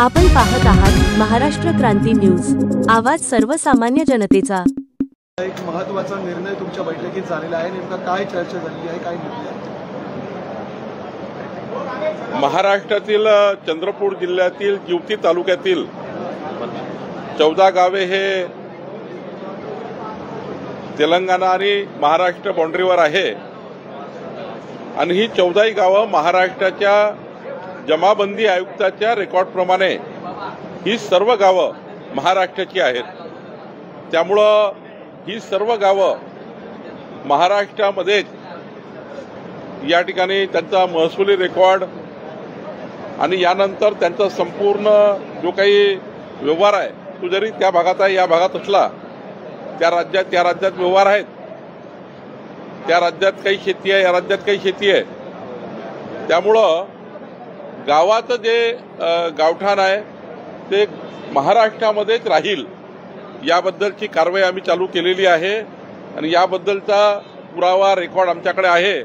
आपण पाहत आहात महाराष्ट्र क्रांती न्यूज, आवाज सर्वसामान्य जनतेचा। एक महत्त्वाचा निर्णय तुमच्या बैठकीत झालेला आहे, नेमका काय चर्चा झाली आहे, काय निर्णय? महाराष्ट्रातील चंद्रपूर जिल्ह्यातील जिवती तालुक्यातील 14 गावे हे तेलंगणा आणि महाराष्ट्र बाउंड्रीवर आहे आणि ही 14 गावं महाराष्ट्राच्या जमाबंदी आयुक्ताच्या रेकॉर्डप्रमाणे ही सर्व गावं महाराष्ट्राची आहेत। त्यामुळं ही सर्व गावं महाराष्ट्रामध्ये या ठिकाणी त्यांचा महसुली रेकॉर्ड आणि यानंतर त्यांचा संपूर्ण जो काही व्यवहार आहे तो जरी त्या भागात आहे या भागात असला त्या राज्यात व्यवहार आहेत, त्या राज्यात काही शेती आहे, या राज्यात काही शेती आहे। त्यामुळं गावाचं जे गावठाण आहे ते महाराष्ट्रामध्येच राहील याबद्दलची कारवाई आम्ही चालू केलेली आहे आणि याबद्दलचा पुरावा रेकॉर्ड आमच्याकडे आहे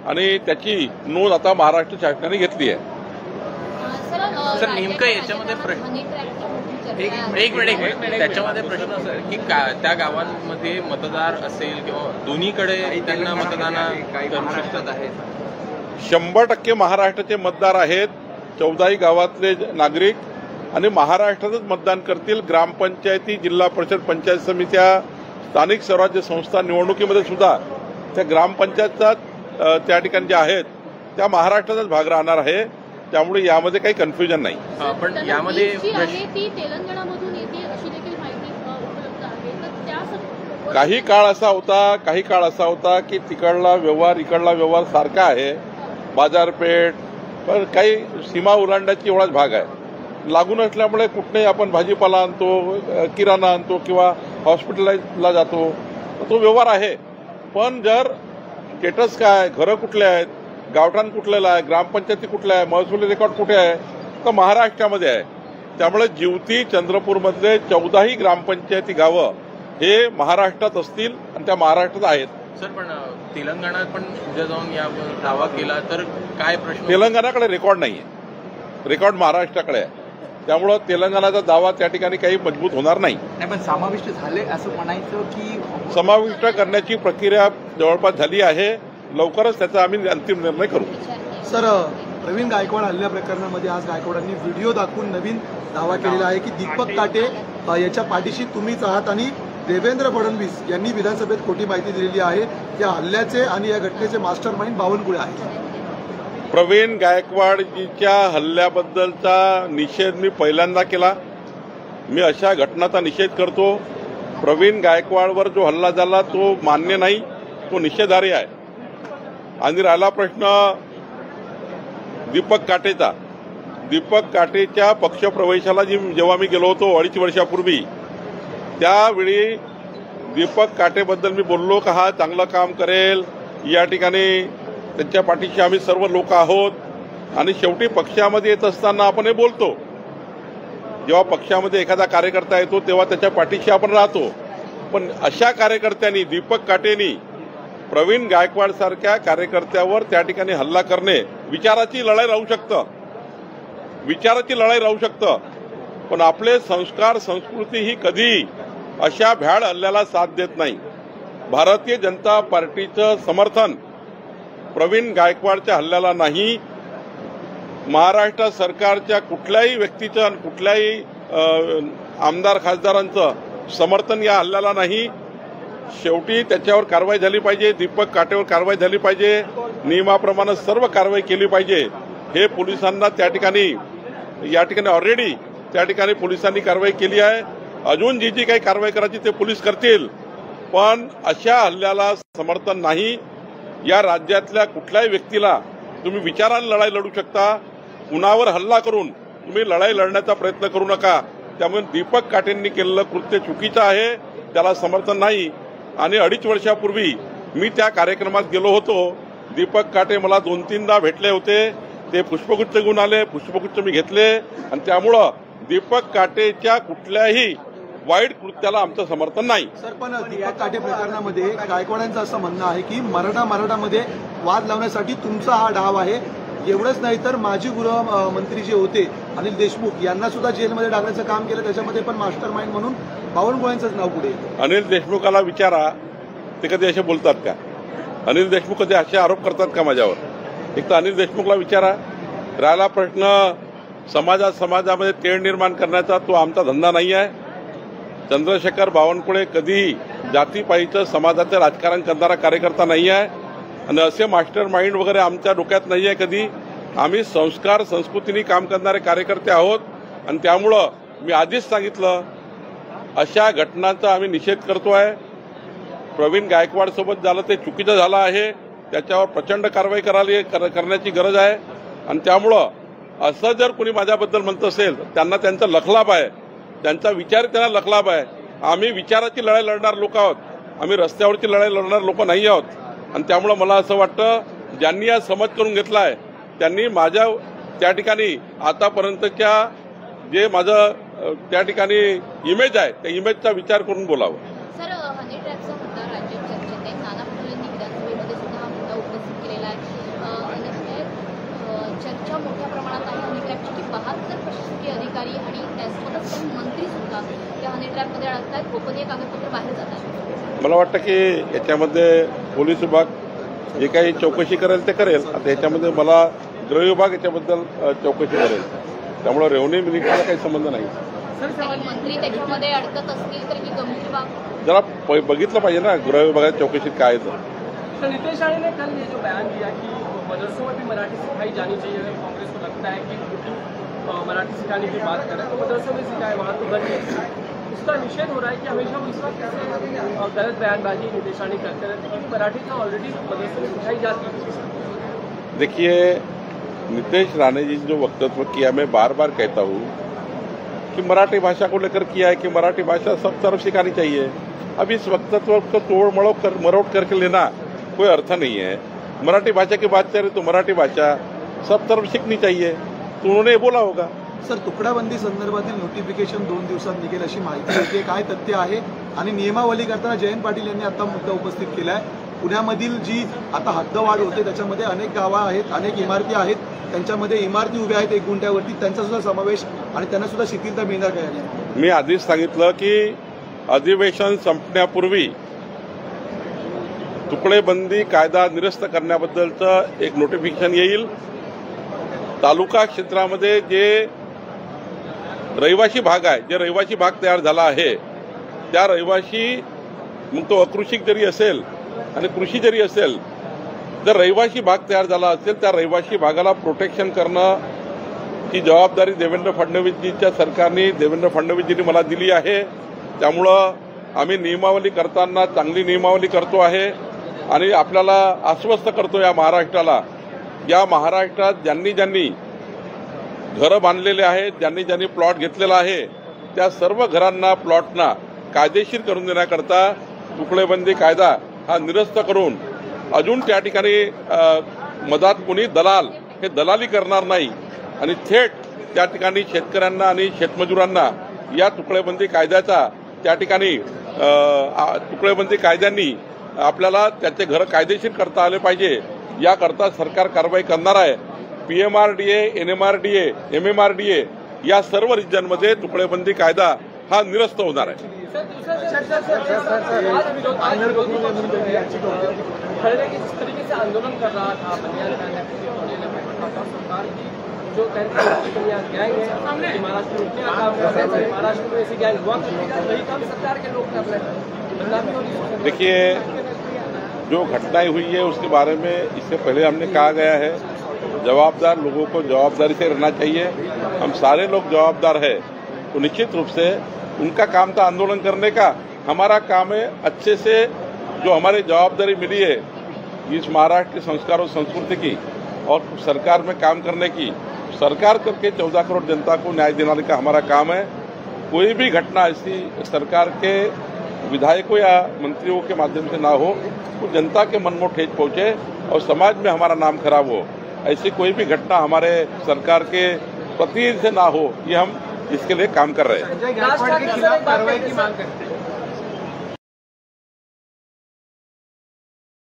आणि त्याची नोंद आता महाराष्ट्र शासनाने घेतली आहे। सर नेमकं याच्यामध्ये एक मिनिट त्याच्यामध्ये प्रश्न असा आहे की त्या गावांमध्ये मतदार असेल किंवा दोन्हीकडे त्यांना मतदान करू शकतात आहे। 100% महाराष्ट्राचे मतदार आहेत, 14 गावातले नागरिक आणि महाराष्ट्रातच मतदान करतील। ग्रामपंचायती, जिल्हा परिषद, पंचायत समित्या, स्थानिक स्वराज्य संस्था निवडणुकीमध्ये सुद्धा त्या ग्रामपंचायतचा त्या ठिकाणी ज्या आहेत त्या महाराष्ट्राचाच भाग राहणार आहे। त्यामुळे यामध्ये काही कन्फ्युजन नाही। पण यामध्ये काही काळ असा होता की तिकडला व्यवहार इकडला व्यवहार सारखा आहे, बाजारपेठ, पण काही सीमा ओलांडण्याची एवढाच भाग आहे। लागून असल्यामुळे कुठेही आपण भाजीपाला आणतो, किराणा आणतो किंवा हॉस्पिटलला जातो, तो व्यवहार आहे। पण जर स्टेटस काय, घरं कुठले आहेत, गावठाण कुठलेलं आहे, ग्रामपंचायती कुठल्या आहे, महसुली रेकॉर्ड कुठे आहे, तर महाराष्ट्रामध्ये आहे। त्यामुळे जिवती चंद्रपूरमधले 14 ग्रामपंचायती गावं हे महाराष्ट्रात असतील आणि त्या महाराष्ट्रात आहेत। सर पण तेलंगणात पण उद्या जाऊन या दावा केला तर काय प्रश्न? तेलंगणाकडे रेकॉर्ड नाहीये, रेकॉर्ड महाराष्ट्राकडे आहे। त्यामुळं तेलंगणाचा दावा त्या ठिकाणी काही मजबूत होणार नाही। पण समाविष्ट झाले असं म्हणायचं की समाविष्ट करण्याची प्रक्रिया जवळपास झाली आहे, लवकरच त्याचा आम्ही अंतिम निर्णय करू। सर प्रवीण गायकवाड हल्ल्या प्रकरणामध्ये आज गायकवाडांनी व्हिडिओ दाखवून नवीन दावा केलेला आहे की दीपक काटे याच्या पाठीशी तुम्हीच आहात आणि देवेंद्र फडणवीस यांनी विधानसभेत खोटी माहिती दिलेली आहे। या हल्ल्याचे आणि या घटनेचे मास्टर माइंड बावनकुळे आहेत। प्रवीण गायकवाडजीच्या हल्ल्याबद्दलचा निषेध मी पहिल्यांदा केला। मी अशा घटनांचा निषेध करतो। प्रवीण गायकवाडवर जो हल्ला झाला तो मान्य नाही, तो निषेधार्ह आहे। आणि राहिला प्रश्न दीपक काटेचा, दीपक काटेच्या पक्षप्रवेशाला जेव्हा मी गेलो होतो 2.5 वर्षापूर्वी, त्यावेळी दीपक काटेबद्दल मी बोललो का हा चांगलं काम करेल, या ठिकाणी त्यांच्या पाठीशी आम्ही सर्व लोक आहोत। आणि शेवटी पक्षामध्ये येत असताना आपण हे बोलतो, जेव्हा पक्षामध्ये एखादा कार्यकर्ता येतो तेव्हा त्याच्या पाठीशी आपण राहतो। पण अशा कार्यकर्त्यांनी, दीपक काटेंनी प्रवीण गायकवाड सारख्या कार्यकर्त्यावर त्या ठिकाणी हल्ला करणे विचाराची लढाई राहू शकतं, पण आपले संस्कार संस्कृती ही कधी अशा भ्याड हल्ल्याला साथ देत नाही। भारतीय जनता पार्टीचं समर्थन प्रवीण गायकवाडच्या हल्ल्याला नाही, महाराष्ट्र सरकारच्या कुठल्याही व्यक्तीचं आणि कुठल्याही आमदार खासदारांचं समर्थन या हल्ल्याला नाही। शेवटी त्याच्यावर कारवाई झाली पाहिजे, दीपक काटेवर कारवाई झाली पाहिजे, नियमाप्रमाणे सर्व कारवाई केली पाहिजे। हे पोलिसांना त्या ठिकाणी ऑलरेडी त्या ठिकाणी पोलिसांनी कारवाई केली आहे। अजून जी काही कारवाई करायची ते पोलीस करतील, पण अशा हल्ल्याला समर्थन नाही। या राज्यातल्या कुठल्याही व्यक्तीला तुम्ही विचाराने लढाई लढू शकता, कुणावर हल्ला करून तुम्ही लढाई लढण्याचा प्रयत्न करू नका। त्यामुळे दीपक काटेंनी केलेलं कृत्य चुकीचं आहे, त्याला समर्थन नाही। आणि 2.5 वर्षापूर्वी मी त्या कार्यक्रमात गेलो होतो, दीपक काटे मला 2-3दा भेटले होते, ते पुष्पगुच्छ घेऊन आले, पुष्पगुच्छ मी घेतले आणि त्यामुळं दीपक काटेच्या कुठल्याही वाईट कृत्याला आमचं समर्थन नाही। सर पण दीपक काटे प्रकरणामध्ये गायकवाडांचं असं म्हणणं आहे की मराठामध्ये वाद लावण्यासाठी तुमचा हा डाव आहे, एवढंच नाही तर माजी गृहमंत्री जे होते अनिल देशमुख यांना सुद्धा जेलमध्ये टाकण्याचं काम केलं, त्याच्यामध्ये पण मास्टर माइंड म्हणून बावनकुळेंचंच नाव पुढे येतं. अनिल देशमुखाला विचारा, ते कधी असे बोलतात का? अनिल देशमुख कधी असे आरोप करतात का माझ्यावर? एक तर अनिल देशमुखला विचारा. राहिला प्रश्न समाजामध्ये तेढ निर्माण करण्याचा, तो आमचा धंदा नाही आहे. चंद्रशेखर बावनकुळे कधी जातीपायीचं समाजाचं राजकारण करणारा कार्यकर्ता नाही आहे आणि असे मास्टर माइंड वगैरे आमच्या डोक्यात नाही आहे कधी. आम्ही संस्कार संस्कृतीने काम करणारे कार्यकर्ते आहोत आणि त्यामुळं मी आधीच सांगितलं, अशा घटनांचा आम्ही निषेध करतोय. प्रवीण गायकवाड सोबत झालं ते चुकीचं झालं आहे, त्याच्यावर प्रचंड कारवाई करण्याची गरज आहे. आणि त्यामुळं असं जर कोणी माझ्याबद्दल म्हणत असेल तर त्यांना त्यांचा लखलाभ आहे, त्यांचा विचार त्यांना लखलाभ आहे. आम्ही विचाराची लढाई लढणार लोक आहोत, आम्ही रस्त्यावरची लढाई लढणार लोक नाही आहोत. आणि त्यामुळं मला असं वाटतं, ज्यांनी हा समज करून घेतला आहे त्यांनी माझ्या त्या ठिकाणी आतापर्यंतच्या जे माझं त्या ठिकाणी इमेज आहे त्या इमेजचा विचार करून बोलावं. सर, हनी ट्रॅपचा मुद्दा राज्यात चर्चेत आहे. नाना पटोलेंनी विधानसभेमध्ये सुद्धा हा मुद्दा उपस्थित केलेला आहे. चर्चा मोठ्या प्रमाणात आहे हनी ट्रॅपची की 72 प्रशासकीय अधिकारी आणि त्यासोबतच काही मंत्री सुद्धा त्या हनी ट्रॅपमध्ये अडकतात, गोपनीय कागदपत्र बाहेर जातात. मला वाटतं की याच्यामध्ये पोलीस विभाग जे काही चौकशी करेल ते करेल. आता याच्यामध्ये मला गृह विभाग याच्याबद्दल चौकशी करेल, त्यामुळे रेव्हन्यू मिनिस्ट्रीला काही संबंध नाही. मंत्री त्याच्यामध्ये अडकत असतील तर ही गंभीर बाब जरा बघितलं पाहिजे ना गृह विभागाच्या चौकशीत काय आहे. तो नीतीश राणे ने कल ये जो बयान दिया कि मदरसों में भी मराठी सिखाई जानी चाहिए, कांग्रेस को लगता है कि मराठी सिखाने की बात करें तो मदरसों में सिखाए, वहाँ तो बन गई. उसका निषेध हो रहा है कि हमेशा वो इस वक्त गलत बयानबाजी नीतीश राणे करते रहते हैं कि मराठी तो ऑलरेडी मदरसों में सिखाई जाती है. देखिए, नीतीश राणे जी जो वक्तव्य किया, मैं बार बार कहता हूँ कि मराठी भाषा को लेकर किया है कि मराठी भाषा सब तरफ सिखानी चाहिए. अब इस वक्तव्य को तोड़ मरोड़ करके लेना कोई अर्थ नहीं है. मराठी भाषा की बात करें तो मराठी भाषा सब तरफ सीखनी चाहिए, तो उन्होंने बोला होगा. सर, तुकडाबंदी संदर्भातील नोटिफिकेशन 2 दिवसात निघेल अशी माहिती येते, काय तथ्य आहे? आणि नियमावली करताना जयंत पाटील यांनी आता मुद्दा उपस्थित केलाय. पुण्यामधील जी आता हद्दवाढ होते त्याच्यामध्ये अनेक गावं आहेत, अनेक इमारती आहेत, त्यांच्यामध्ये इमारती उभ्या आहेत 1 गुंठ्यावरती, त्यांचा सुद्धा समावेश आणि त्यांना सुद्धा शिथिलता मिळणार काय? मी आधीच सांगितलं की अधिवेशन संपण्यापूर्वी तुकडेबंदी कायदा निरस्त करण्याबद्दलचं एक नोटिफिकेशन येईल. तालुका क्षेत्रामध्ये जे रहिवासी भाग आहे, जे रहिवासी भाग तयार झाला आहे, त्या रहिवासी, मग तो अकृषिक जरी असेल आणि कृषी जरी असेल, जर रहिवासी भाग तयार झाला असेल त्या रहिवासी भागाला प्रोटेक्शन करणं ही जबाबदारी देवेंद्र फडणवीसजींच्या सरकारने, देवेंद्र फडणवीसजींनी मला दिली आहे. त्यामुळं आम्ही नियमावली करताना चांगली नियमावली करतो आहे आणि आपल्याला आश्वस्त करतो या महाराष्ट्राला, या महाराष्ट्रात ज्यांनी ज्यांनी घरं बांधलेले आहेत, ज्यांनी ज्यांनी प्लॉट घेतलेला आहे, त्या सर्व घरांना, प्लॉटना कायदेशीर करून देण्याकरता तुकडेबंदी कायदा हा निरस्त करून अजून त्या ठिकाणी मधात कोणी दलाल हे दलाली करणार नाही आणि थेट त्या ठिकाणी शेतकऱ्यांना आणि शेतमजुरांना या तुकडेबंदी कायद्याचा त्या ठिकाणी तुकडेबंदी कायद्यांनी आपल्याला त्याचे घर कायदेशीर करता आले पाहिजे, याकरता सरकार कारवाई करणार आहे. PMRDA, NMRDA, MMRDA या सर्व रिजनमध्ये तुकडेबंदी कायदा हा निरस्त होणार आहे. जिस तरीके से आंदोलन कर रहा था सरकार की जो गैंग है महाराष्ट्र में रोकने का काम कर रहे थे, महाराष्ट्र में ऐसी गैंग हुआ वही काम सरकार के लोग कर रहे हैं. देखिए, जो घटनाएं हुई है उसके बारे में इससे पहले हमने कहा गया है, जवाबदार लोगों को जवाबदारी से रहना चाहिए. हम सारे लोग जवाबदार है, तो निश्चित रूप से उनका काम था आंदोलन करने का, हमारा काम है अच्छे से जो हमारी जवाबदारी मिली है इस महाराष्ट्र के संस्कार और संस्कृति की और सरकार में काम करने की, सरकार करके 14 करोड़ जनता को न्याय दिलाने का हमारा काम है. कोई भी घटना ऐसी सरकार के विधायकों या मंत्रियों के माध्यम से ना हो, तो जनता के मन में ठेस पहुंचे और समाज में हमारा नाम खराब हो, ऐसी कोई भी घटना हमारे सरकार के प्रतिनिधि से ना हो, ये हम इसके लिए काम कर रहे हैं. कार्रवाई की मांग करते हैं.